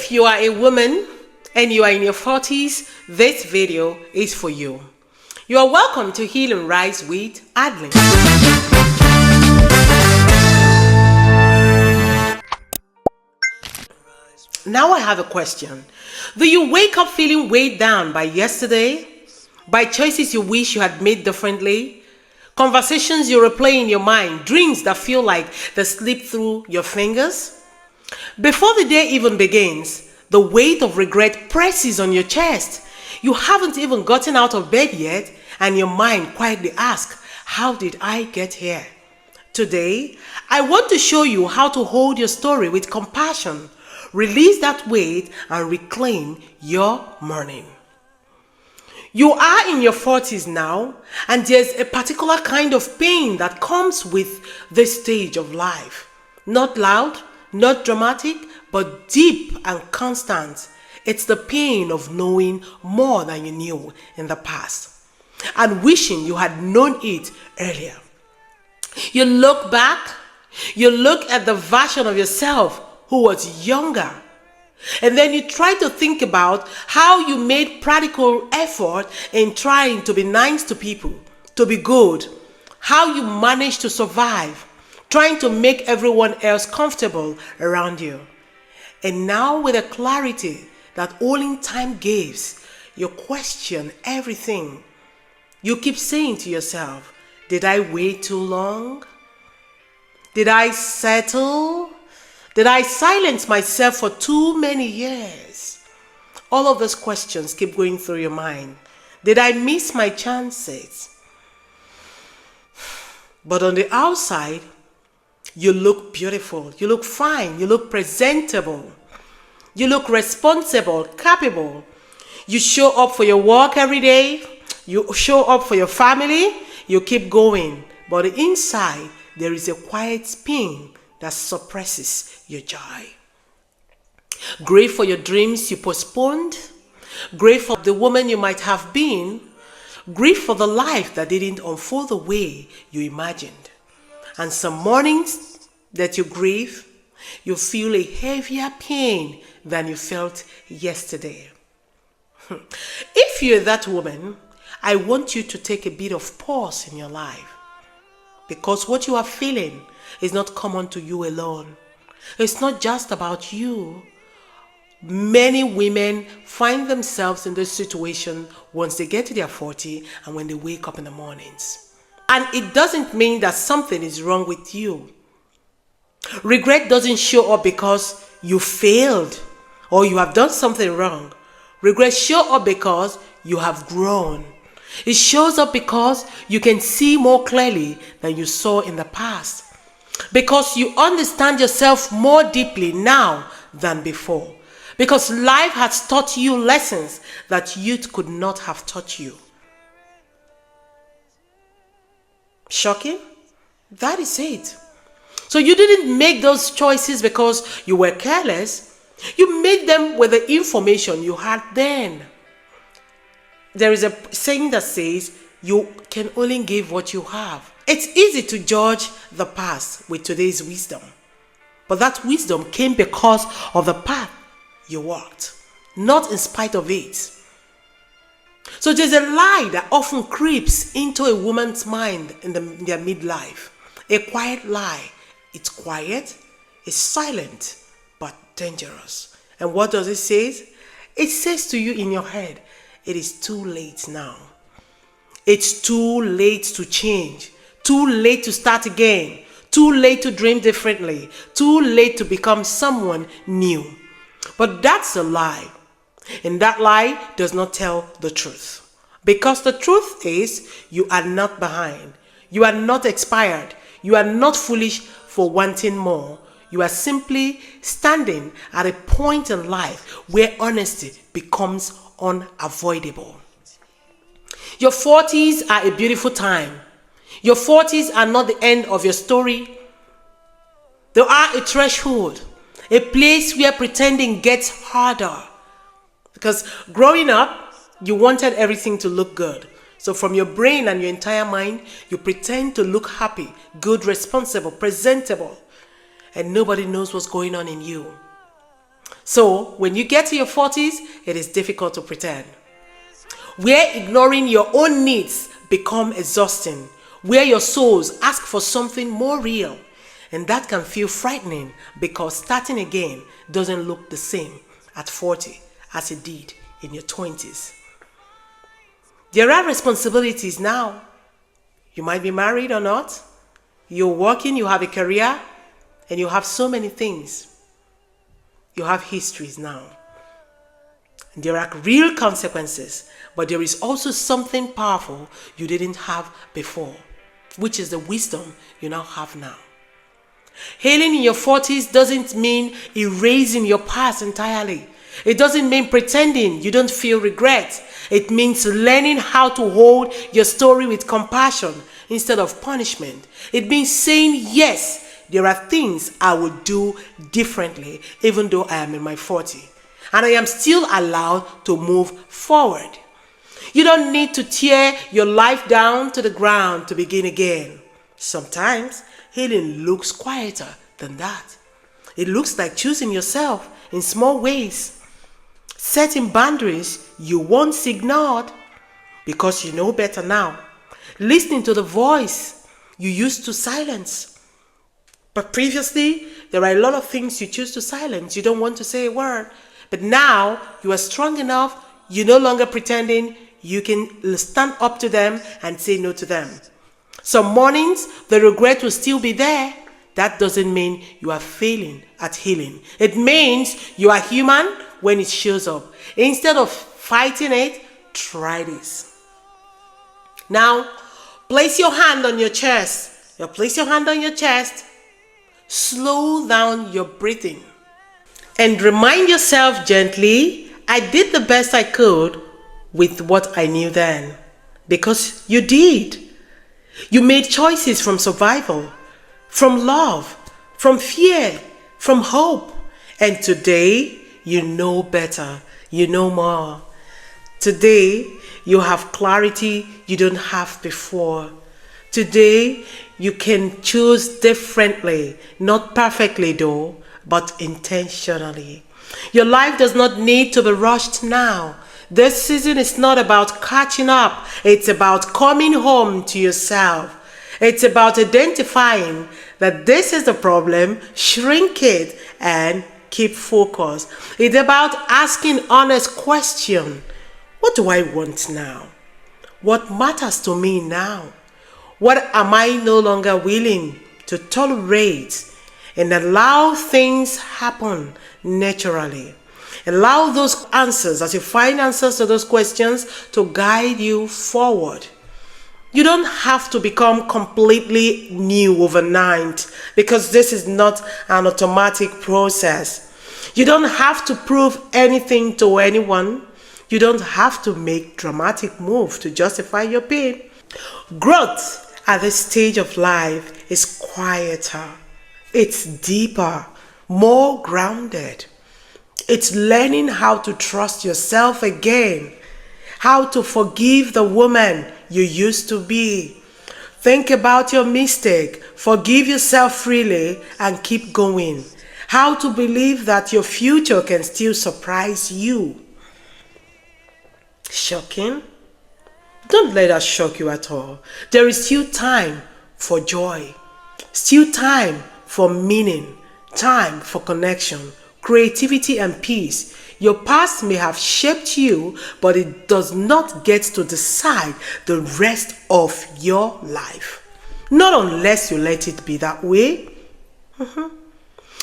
If you are a woman and you are in your 40s, this video is for you. You are welcome to Heal&Rise with Adeline. Now I have a question. Do you wake up feeling weighed down by yesterday? By choices you wish you had made differently? Conversations you replay in your mind? Dreams that feel like they slip through your fingers? Before the day even begins, the weight of regret presses on your chest. You haven't even gotten out of bed yet, and your mind quietly asks, how did I get here? Today, I want to show you how to hold your story with compassion, release that weight, and reclaim your morning. You are in your 40s now, and there's a particular kind of pain that comes with this stage of life. Not loud, not dramatic, but deep and constant. It's the pain of knowing more than you knew in the past and wishing you had known it earlier. You look back, you look at the version of yourself who was younger, and then you try to think about how you made practical effort in trying to be nice to people, to be good, how you managed to survive, trying to make everyone else comfortable around you. And now with the clarity that only time gives, you question everything. You keep saying to yourself, did I wait too long? Did I settle? Did I silence myself for too many years? All of those questions keep going through your mind. Did I miss my chances? But on the outside, you look beautiful, you look fine, you look presentable, you look responsible, capable. You show up for your work every day, you show up for your family, you keep going. But inside, there is a quiet pain that suppresses your joy. Grief for your dreams you postponed, grief for the woman you might have been, grief for the life that didn't unfold the way you imagined. And some mornings that you grieve, you feel a heavier pain than you felt yesterday. If you're that woman, I want you to take a bit of pause in your life, because what you are feeling is not common to you alone. It's not just about you. Many women find themselves in this situation once they get to their 40 and when they wake up in the mornings. And it doesn't mean that something is wrong with you. Regret doesn't show up because you failed or you have done something wrong. Regret shows up because you have grown. It shows up because you can see more clearly than you saw in the past. Because you understand yourself more deeply now than before. Because life has taught you lessons that youth could not have taught you. Shocking? That is it. So you didn't make those choices because you were careless. You made them with the information you had then. There is a saying that says, you can only give what you have. It's easy to judge the past with today's wisdom. But that wisdom came because of the path you walked, not in spite of it. So there's a lie that often creeps into a woman's mind in their midlife. A quiet lie. It's quiet, it's silent, but dangerous. And what does it say? It says to you in your head, it is too late now. It's too late to change. Too late to start again. Too late to dream differently. Too late to become someone new. But that's a lie. And that lie does not tell the truth. Because the truth is, you are not behind. You are not expired. You are not foolish for wanting more. You are simply standing at a point in life where honesty becomes unavoidable. Your 40s are a beautiful time. Your 40s are not the end of your story. They are a threshold, a place where pretending gets harder. Because growing up, you wanted everything to look good. So from your brain and your entire mind, you pretend to look happy, good, responsible, presentable, and nobody knows what's going on in you. So when you get to your 40s, it is difficult to pretend. Where ignoring your own needs become exhausting, where your souls ask for something more real. And that can feel frightening because starting again doesn't look the same at 40 as it did in your 20s. There are responsibilities now. You might be married or not. You're working, you have a career, and you have so many things. You have histories now. And there are real consequences, but there is also something powerful you didn't have before, which is the wisdom you now have now. Healing in your 40s doesn't mean erasing your past entirely. It doesn't mean pretending you don't feel regret. It means learning how to hold your story with compassion instead of punishment. It means saying, yes, there are things I would do differently even though I am in my 40s. And I am still allowed to move forward. You don't need to tear your life down to the ground to begin again. Sometimes healing looks quieter than that. It looks like choosing yourself in small ways, setting boundaries you once ignored because you know better now, listening to the voice you used to silence. But previously, there are a lot of things you choose to silence. You don't want to say a word. But now you are strong enough, you're no longer pretending, you can stand up to them and say no to them. Some mornings, the regret will still be there. That doesn't mean you are failing at healing. It means you are human when it shows up. Instead of fighting it, try this. Now, place your hand on your chest. Place your hand on your chest. Slow down your breathing. And remind yourself gently, I did the best I could with what I knew then. Because you did. You made choices from survival, from love, from fear, from hope. And today, you know better. You know more. Today, you have clarity you don't have before. Today, you can choose differently, not perfectly though, but intentionally. Your life does not need to be rushed now. This season is not about catching up. It's about coming home to yourself. It's about identifying that this is the problem, shrink it, and keep focus. It's about asking honest questions. What do I want now? What matters to me now? What am I no longer willing to tolerate? And allow things happen naturally. Allow those answers, as you find answers to those questions, to guide you forward. You don't have to become completely new overnight because this is not an automatic process. You don't have to prove anything to anyone. You don't have to make dramatic moves to justify your pain. Growth at this stage of life is quieter. It's deeper, more grounded. It's learning how to trust yourself again, how to forgive the woman you used to be. Think about your mistake, forgive yourself freely, and keep going. How to believe that your future can still surprise you. Shocking? Don't let that shock you at all. There is still time for joy, still time for meaning, time for connection, creativity, and peace. Your past may have shaped you, but it does not get to decide the rest of your life. Not unless you let it be that way.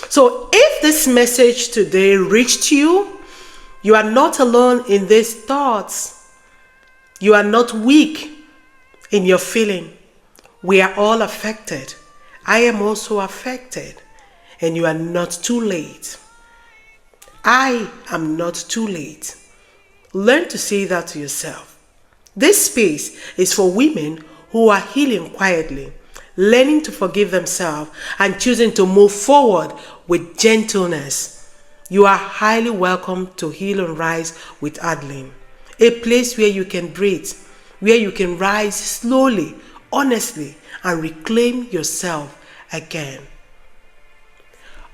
So if this message today reached you, you are not alone in these thoughts. You are not weak in your feeling. We are all affected. I am also affected. And you are not too late. I am not too late. Learn to say that to yourself. This space is for women who are healing quietly, learning to forgive themselves, and choosing to move forward with gentleness. You are highly welcome to Heal and Rise with Adeline, a place where you can breathe, where you can rise slowly, honestly, and reclaim yourself again.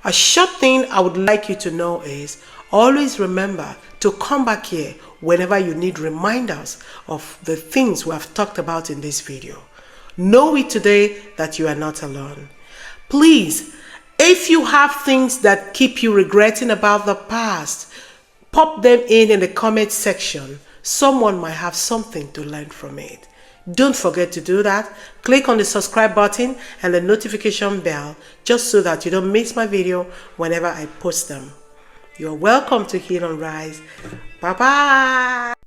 A short thing I would like you to know is Always remember to come back here whenever you need reminders of the things we have talked about in this video. Know it today that you are not alone. Please, if you have things that keep you regretting about the past, pop them in the comment section. Someone might have something to learn from it. Don't forget to do that. Click on the subscribe button and the notification bell just so that you don't miss my video whenever I post them. You're welcome to Heal and Rise. Bye-bye.